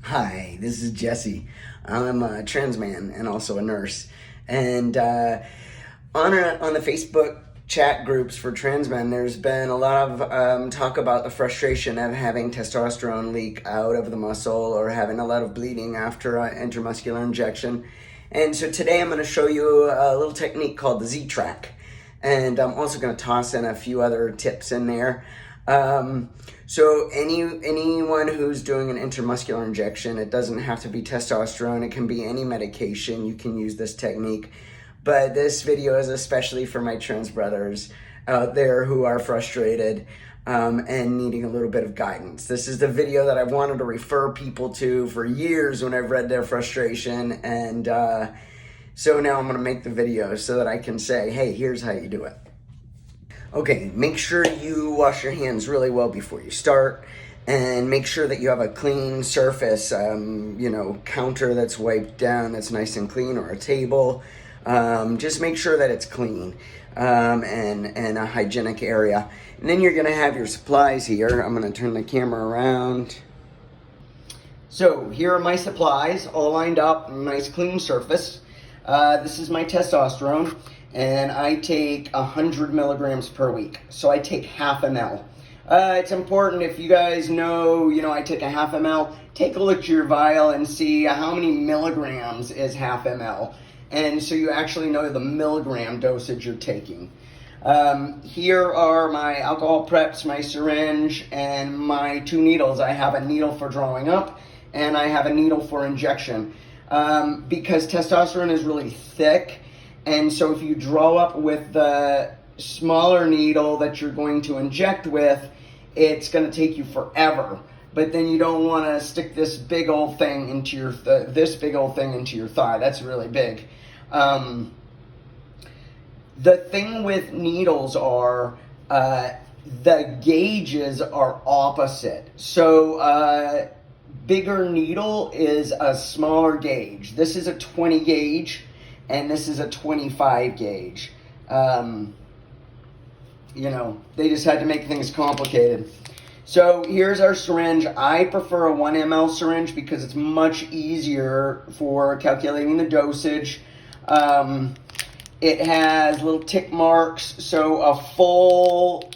Hi, this is Jesse. I'm a trans man and also a nurse. And on the Facebook chat groups for trans men, there's been a lot of talk about the frustration of having testosterone leak out of the muscle or having a lot of bleeding after an intramuscular injection. And so today I'm going to show you a little technique called the Z-Track. And I'm also going to toss in a few other tips in there. So anyone who's doing an intramuscular injection, it doesn't have to be testosterone. It can be any medication. You can use this technique. But this video is especially for my trans brothers out there who are frustrated and needing a little bit of guidance. This is the video that I wanted to refer people to for years when I've read their frustration. And so now I'm going to make the video so that I can say, hey, here's how you do it. Okay, make sure you wash your hands really well before you start, and make sure that you have a clean surface, counter that's wiped down, that's nice and clean, or a table. Just make sure that it's clean and a hygienic area. And then you're gonna have your supplies here. I'm gonna turn the camera around. So here are my supplies, all lined up, nice clean surface. This is my testosterone. And I take 100 milligrams per week. So I take half ml. It's important, if you guys know, I take a half ml, take a look at your vial and see how many milligrams is half ml. And so you actually know the milligram dosage you're taking. Here are my alcohol preps, my syringe, and my 2 needles. I have a needle for drawing up, and I have a needle for injection. Because testosterone is really thick, and so if you draw up with the smaller needle that you're going to inject with, it's going to take you forever. But then you don't want to stick this big old thing into your thigh. That's really big. The thing with needles are the gauges are opposite. So bigger needle is a smaller gauge. This is a 20 gauge. And this is a 25 gauge. They just had to make things complicated. So here's our syringe. I prefer a 1 ml syringe because it's much easier for calculating the dosage. It has little tick marks. So a full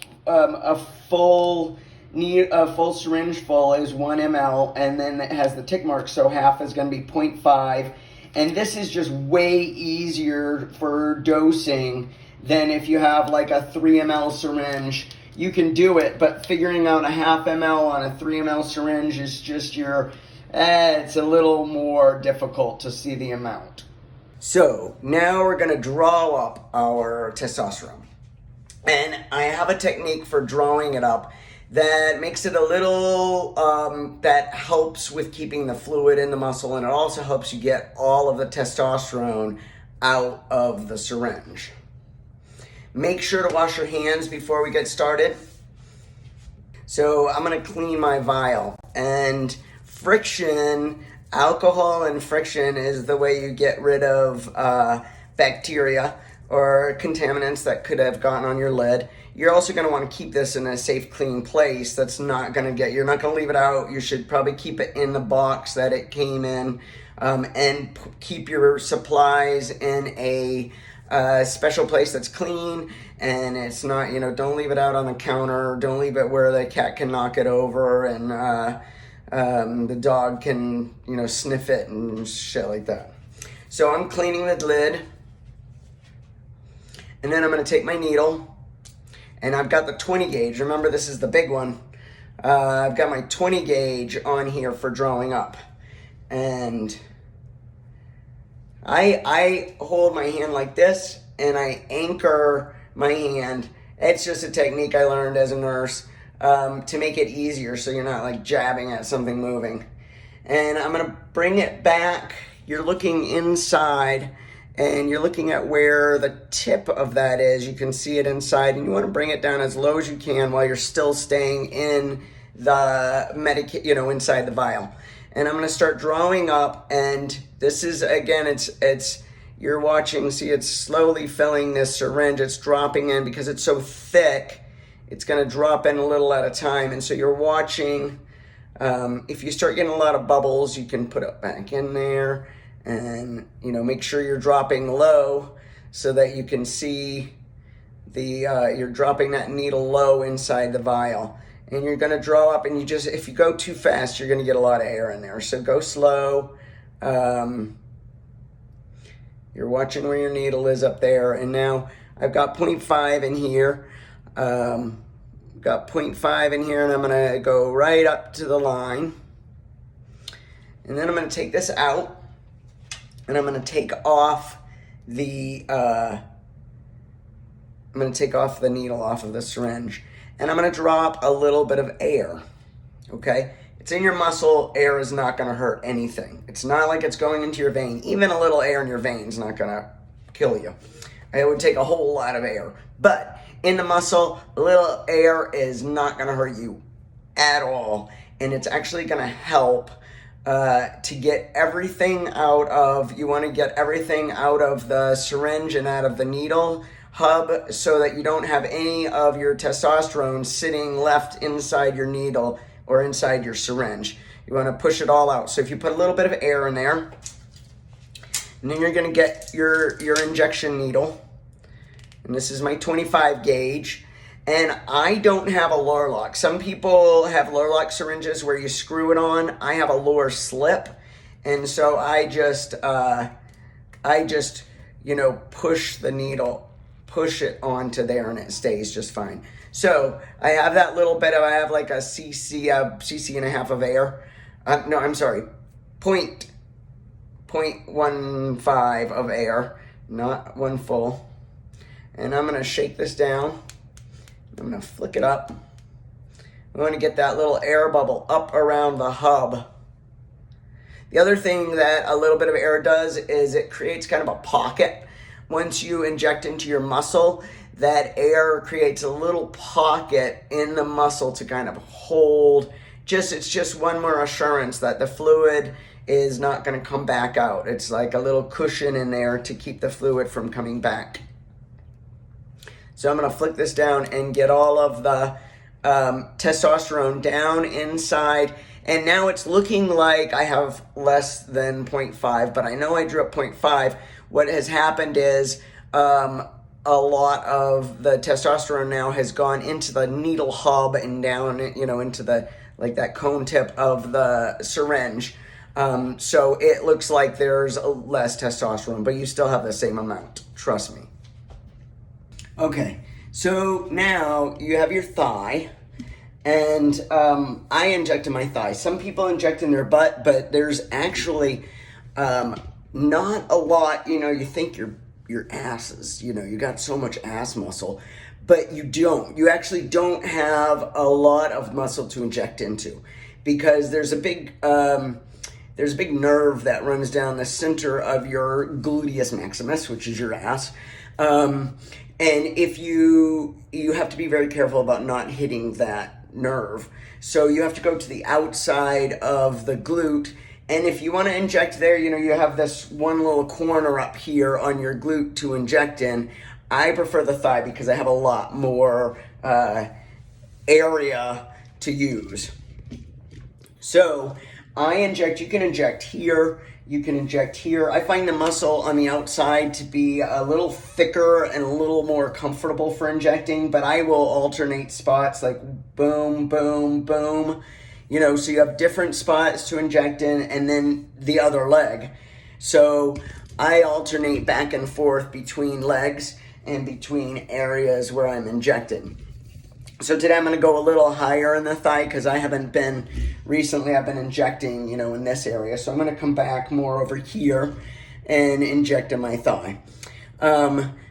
syringe full is 1 ml, and then it has the tick marks. So half is going to be 0.5. And this is just way easier for dosing than if you have like a 3 ml syringe. You can do it, but figuring out a half ml on a 3 ml syringe is just it's a little more difficult to see the amount. So now we're gonna draw up our testosterone. And I have a technique for drawing it up that makes it a little, that helps with keeping the fluid in the muscle, and it also helps you get all of the testosterone out of the syringe. Make sure to wash your hands before we get started. So I'm gonna clean my vial, and alcohol and friction is the way you get rid of bacteria or contaminants that could have gotten on your lid. You're also going to want to keep this in a safe, clean place that's not going to you're not going to leave it out. You should probably keep it in the box that it came in, and keep your supplies in a special place that's clean, and it's not, don't leave it out on the counter. Don't leave it where the cat can knock it over and the dog can, sniff it and shit like that. So I'm cleaning the lid, and then I'm going to take my needle. And I've got the 20 gauge. Remember, this is the big one. I've got my 20 gauge on here for drawing up. And I hold my hand like this, and I anchor my hand. It's just a technique I learned as a nurse to make it easier so you're not like jabbing at something moving. And I'm going to bring it back. You're looking inside, and you're looking at where the tip of that is. You can see it inside, and you want to bring it down as low as you can while you're still staying in the inside the vial. And I'm going to start drawing up, and this is, again, it's you're watching, see it's slowly filling this syringe. It's dropping in because it's so thick. It's going to drop in a little at a time, and so you're watching If you start getting a lot of bubbles, you can put it back in there, and make sure you're dropping low so that you can see you're dropping that needle low inside the vial. And you're going to draw up, and if you go too fast, you're going to get a lot of air in there. So go slow. You're watching where your needle is up there. And now I've got 0.5 in here. Got 0.5 in here, and I'm going to go right up to the line. And then I'm going to take this out, and I'm going to take off the needle off of the syringe. And I'm going to drop a little bit of air, okay? It's in your muscle. Air is not going to hurt anything. It's not like it's going into your vein. Even a little air in your vein is not going to kill you. It would take a whole lot of air. But in the muscle, a little air is not going to hurt you at all. And it's actually going to help to get everything you want to get everything out of the syringe and out of the needle hub, so that you don't have any of your testosterone sitting left inside your needle or inside your syringe. You want to push it all out. So if you put a little bit of air in there, and then you're going to get your injection needle. And this is my 25 gauge. And I don't have a luer lock. Some people have luer lock syringes where you screw it on. I have a luer slip. And so I just push the needle, push it onto there, and it stays just fine. So I have that little bit I have like a cc and a half of air. No, I'm sorry, 0.15 of air, not one full. And I'm gonna shake this down. I'm gonna flick it up. We want to get that little air bubble up around the hub. The other thing that a little bit of air does is it creates kind of a pocket. Once you inject into your muscle, that air creates a little pocket in the muscle to kind of hold. It's just one more assurance that the fluid is not going to come back out. It's like a little cushion in there to keep the fluid from coming back. So I'm going to flick this down and get all of the testosterone down inside. And now it's looking like I have less than 0.5, but I know I drew up 0.5. What has happened is a lot of the testosterone now has gone into the needle hub and down, into the that cone tip of the syringe. So it looks like there's less testosterone, but you still have the same amount. Trust me. Okay, so now you have your thigh, and I inject in my thigh. Some people inject in their butt, but there's actually not a lot. You think your asses, you got so much ass muscle, but you don't. You actually don't have a lot of muscle to inject into, because there's a big nerve that runs down the center of your gluteus maximus, which is your ass. And if you have to be very careful about not hitting that nerve. So you have to go to the outside of the glute. And if you want to inject there, you have this one little corner up here on your glute to inject in. I prefer the thigh because I have a lot more area to use. So I inject, you can inject here, you can inject here. I find the muscle on the outside to be a little thicker and a little more comfortable for injecting, but I will alternate spots like boom, boom, boom. So you have different spots to inject in, and then the other leg. So I alternate back and forth between legs and between areas where I'm injecting. So today I'm going to go a little higher in the thigh because I've been injecting, in this area. So I'm going to come back more over here and inject in my thigh.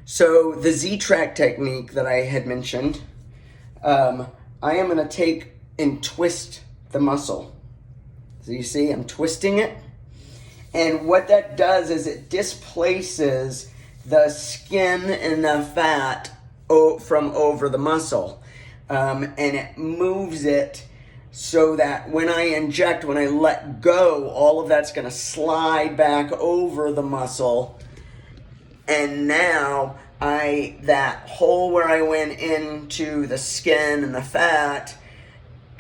So the Z-track technique that I had mentioned, I am going to take and twist the muscle. So you see, I'm twisting it. And what that does is it displaces the skin and the fat from over the muscle. And it moves it so that when I inject, when I let go, all of that's going to slide back over the muscle. And now that hole where I went into the skin and the fat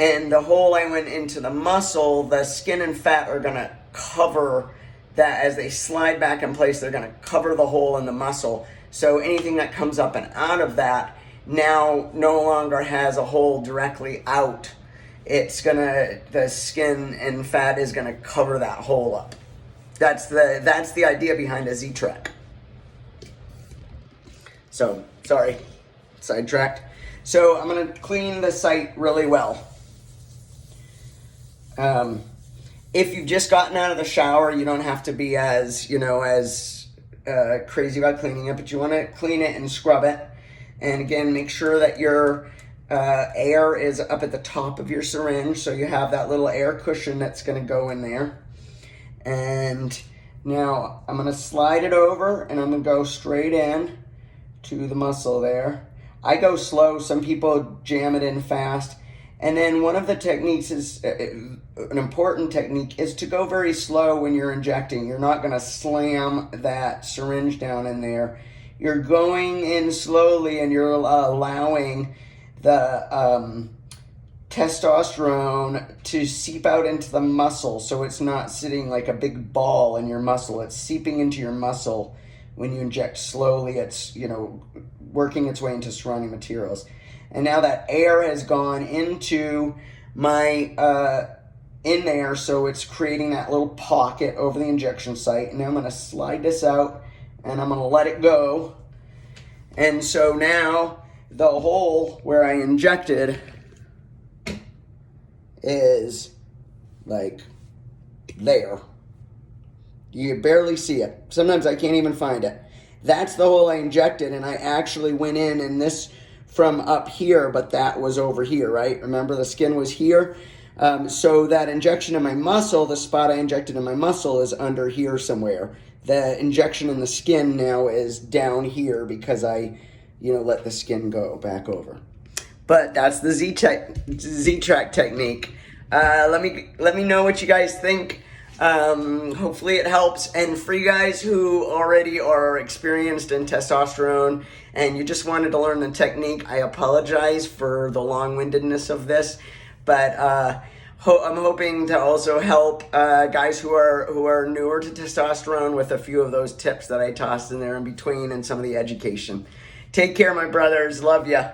And the hole I went into the muscle, the skin and fat are going to cover that. As they slide back in place, they're going to cover the hole in the muscle. So anything that comes up and out of that now no longer has a hole directly out. The skin and fat is gonna cover that hole up. That's the idea behind a Z-Track. So, sorry, sidetracked. So I'm gonna clean the site really well. If you've just gotten out of the shower, you don't have to be as crazy about cleaning it, but you want to clean it and scrub it. And again, make sure that your air is up at the top of your syringe, so you have that little air cushion that's going to go in there. And now I'm going to slide it over, and I'm going to go straight in to the muscle there. I go slow. Some people jam it in fast. And then one of the techniques is, an important technique, is to go very slow when you're injecting. You're not going to slam that syringe down in there. You're going in slowly, and you're allowing the testosterone to seep out into the muscle, so it's not sitting like a big ball in your muscle. It's seeping into your muscle when you inject slowly. It's, working its way into surrounding materials. And now that air has gone into my, in there, so it's creating that little pocket over the injection site. And now I'm going to slide this out, and I'm going to let it go. And so now the hole where I injected is like there. You barely see it. Sometimes I can't even find it. That's the hole I injected, and I actually went in, and this from up here, but that was over here, right? Remember, the skin was here. So that injection in my muscle, the spot I injected in my muscle, is under here somewhere. The injection in the skin now is down here because I, let the skin go back over. But that's the Z-Track technique. Let me know what you guys think. Hopefully it helps. And for you guys who already are experienced in testosterone and you just wanted to learn the technique, I apologize for the long-windedness of this, but I'm hoping to also help guys who are newer to testosterone with a few of those tips that I tossed in there in between and some of the education. Take care, my brothers. Love ya.